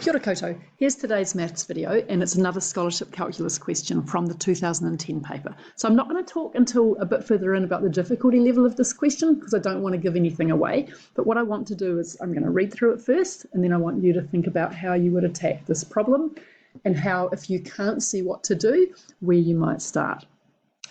Kia ora koutou. Here's today's maths video, and it's another scholarship calculus question from the 2010 paper. So I'm not going to talk until a bit further in about the difficulty level of this question because I don't want to give anything away. But what I want to do is I'm going to read through it first, and then I want you to think about how you would attack this problem and how, if you can't see what to do, where you might start.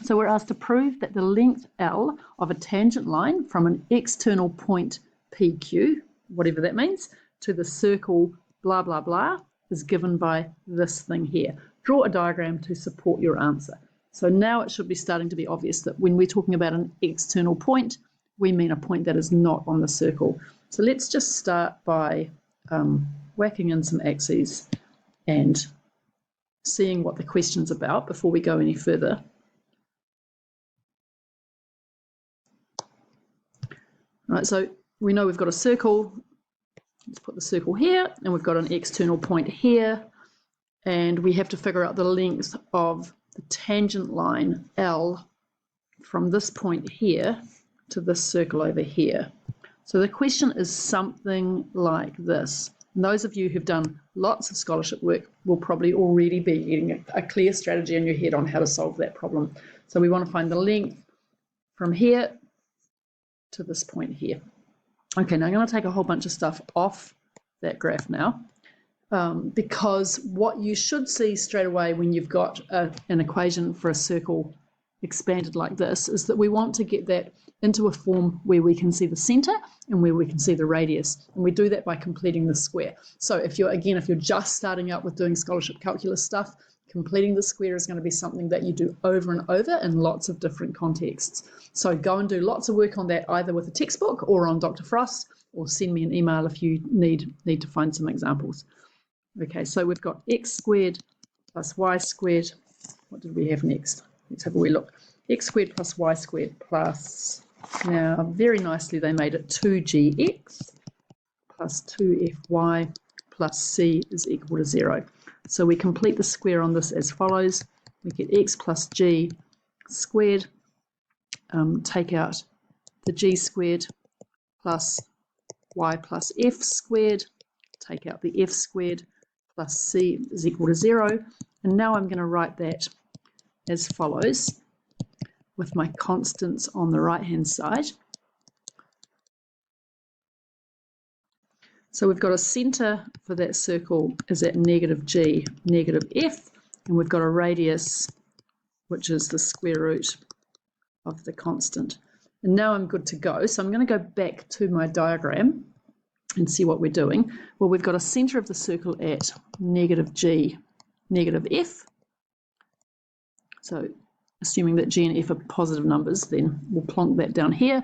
So we're asked to prove that the length L of a tangent line from an external point PQ, whatever that means, to the circle blah, blah, blah, is given by this thing here. Draw a diagram to support your answer. So now it should be starting to be obvious that when we're talking about an external point, we mean a point that is not on the circle. So let's just start by whacking in some axes and seeing what the question's about before we go any further. All right, so we know we've got a circle. Let's put the circle here, and we've got an external point here, and we have to figure out the length of the tangent line L from this point here to this circle over here. So the question is something like this. And those of you who've done lots of scholarship work will probably already be getting a clear strategy in your head on how to solve that problem. So we want to find the length from here to this point here. Okay, now I'm going to take a whole bunch of stuff off that graph now because what you should see straight away when you've got an equation for a circle expanded like this is that we want to get that into a form where we can see the center and where we can see the radius, and we do that by completing the square. So if you're just starting out with doing scholarship calculus stuff, completing the square is going to be something that you do over and over in lots of different contexts. So go and do lots of work on that either with a textbook or on Dr. Frost, or send me an email if you need to find some examples. Okay, so we've got x squared plus y squared. What did we have next? Let's have a wee look. X squared plus y squared plus, now very nicely they made it 2gx plus 2fy plus c is equal to 0. So we complete the square on this as follows. We get x plus g squared, take out the g squared plus y plus f squared, take out the f squared plus c is equal to 0. And now I'm going to write that as follows with my constants on the right hand side. So we've got a centre for that circle is at negative g, negative f, and we've got a radius which is the square root of the constant. And now I'm good to go. So I'm going to go back to my diagram and see what we're doing. Well, we've got a centre of the circle at negative g, negative f. So assuming that g and f are positive numbers, then we'll plonk that down here.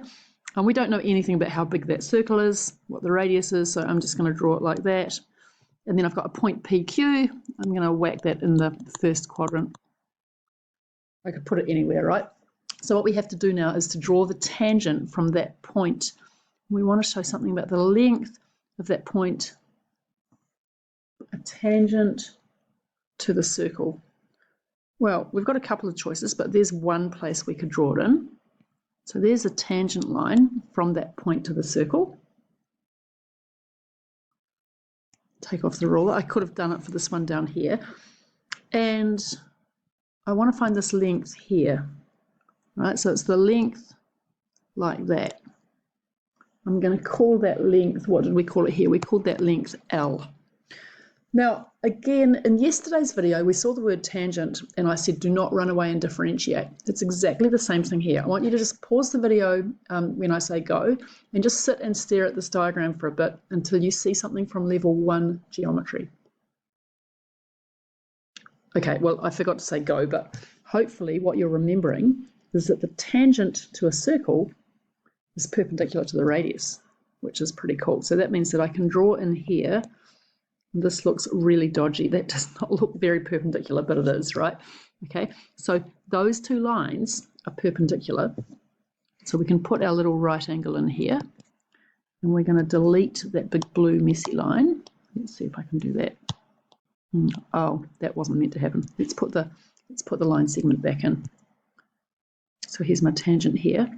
And we don't know anything about how big that circle is, what the radius is, so I'm just going to draw it like that. And then I've got a point PQ. I'm going to whack that in the first quadrant. I could put it anywhere, right? So what we have to do now is to draw the tangent from that point. We want to show something about the length of that point, a tangent to the circle. Well, we've got a couple of choices, but there's one place we could draw it in. So there's a tangent line from that point to the circle. Take off the ruler. I could have done it for this one down here. And I want to find this length here. Right, so it's the length like that. I'm going to call that length, what did we call it here? We called that length L. Now, again, in yesterday's video, we saw the word tangent, and I said, do not run away and differentiate. It's exactly the same thing here. I want you to just pause the video when I say go, and just sit and stare at this diagram for a bit until you see something from level 1 geometry. Okay, well, I forgot to say go, but hopefully what you're remembering is that the tangent to a circle is perpendicular to the radius, which is pretty cool. So that means that I can draw in here. This looks really dodgy. That does not look very perpendicular, but it is, right? Okay, so those two lines are perpendicular. So we can put our little right angle in here, and we're going to delete that big blue messy line. Let's see if I can do that. Oh, that wasn't meant to happen. Let's put the line segment back in. So here's my tangent here.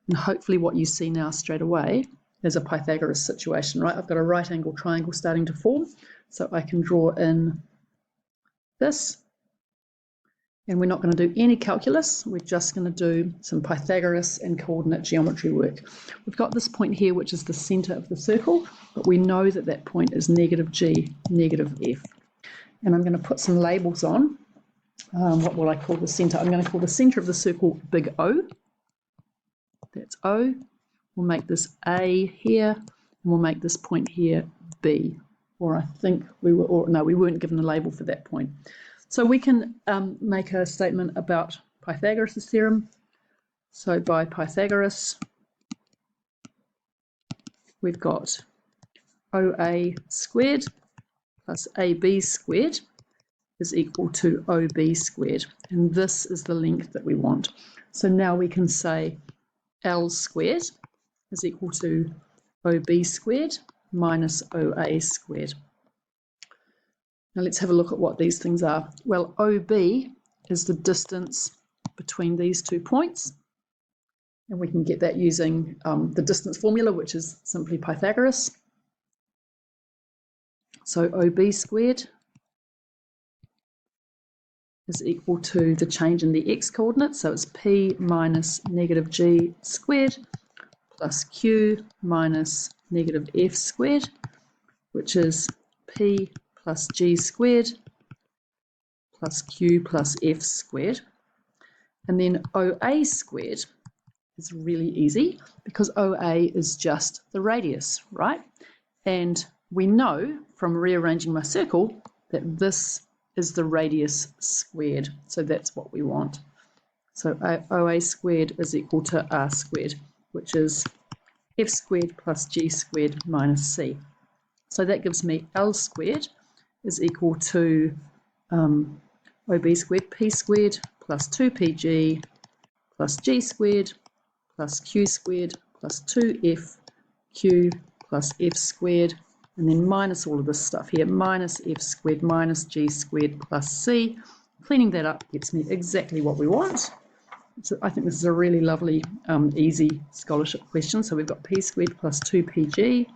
And hopefully what you see now straight away as a Pythagoras situation, right? I've got a right angle triangle starting to form, so I can draw in this. And we're not going to do any calculus, we're just going to do some Pythagoras and coordinate geometry work. We've got this point here, which is the centre of the circle, but we know that that point is negative g, negative f. And I'm going to put some labels on. What will I call the centre? I'm going to call the centre of the circle big O. That's O. We'll make this A here, and we'll make this point here B. Or I think we were, or no, we weren't given a label for that point. So we can make a statement about Pythagoras' theorem. So by Pythagoras, we've got OA squared plus AB squared is equal to OB squared. And this is the length that we want. So now we can say L squared is equal to OB squared minus OA squared. Now let's have a look at what these things are. Well, OB is the distance between these 2 points. And we can get that using the distance formula, which is simply Pythagoras. So OB squared is equal to the change in the x coordinate. So it's P minus negative g squared plus Q minus negative f squared, which is P plus g squared plus q plus f squared. And then OA squared is really easy because OA is just the radius, right? And we know from rearranging my circle that this is the radius squared. So that's what we want. So OA squared is equal to r squared, which is f squared plus g squared minus c. So that gives me L squared is equal to OB squared, P squared plus 2PG plus G squared plus Q squared plus 2FQ plus F squared, and then minus all of this stuff here, minus F squared minus G squared plus C. Cleaning that up gets me exactly what we want. So I think this is a really lovely, easy scholarship question. So we've got P squared plus 2PG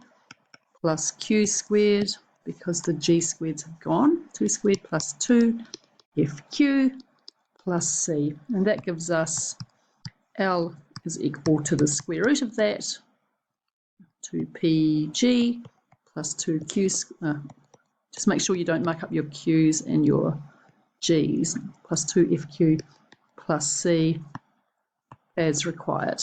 plus Q squared, because the G squareds have gone, 2 squared plus 2FQ plus C. And that gives us L is equal to the square root of that, 2PG plus 2Q, just make sure you don't muck up your Q's and your G's, plus 2FQ plus C as required.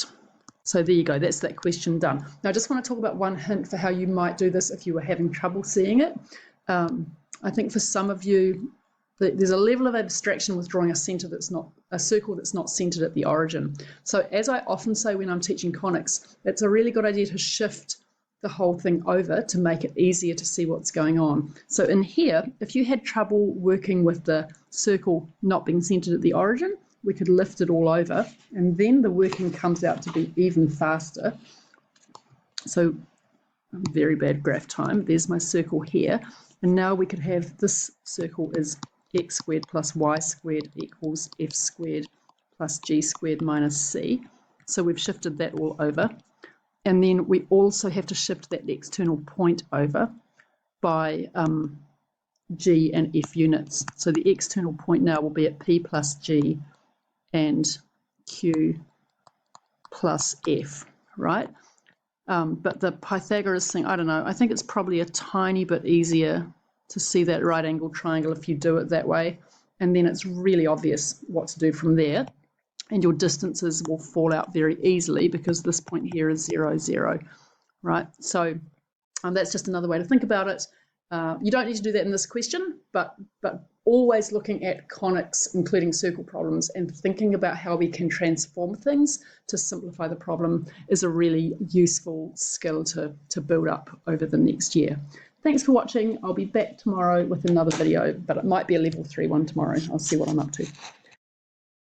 So there you go, that's that question done. Now I just want to talk about one hint for how you might do this if you were having trouble seeing it. I think for some of you, there's a level of abstraction with drawing a circle that's not centered at the origin. So as I often say when I'm teaching conics, it's a really good idea to shift the whole thing over to make it easier to see what's going on. So in here, if you had trouble working with the circle not being centered at the origin, we could lift it all over, and then the working comes out to be even faster. So very bad graph time. There's my circle here, and now we could have this circle is x squared plus y squared equals f squared plus g squared minus c. So we've shifted that all over, and then we also have to shift that external point over by g and f units. So the external point now will be at p plus g and q plus f, right? But the Pythagoras thing, I don't know, I think it's probably a tiny bit easier to see that right angle triangle if you do it that way, and then it's really obvious what to do from there, and your distances will fall out very easily because this point here is 0, 0, right? So that's just another way to think about it. You don't need to do that in this question, but always looking at conics, including circle problems, and thinking about how we can transform things to simplify the problem is a really useful skill to build up over the next year. Thanks for watching. I'll be back tomorrow with another video, but it might be a level 3 one tomorrow. I'll see what I'm up to.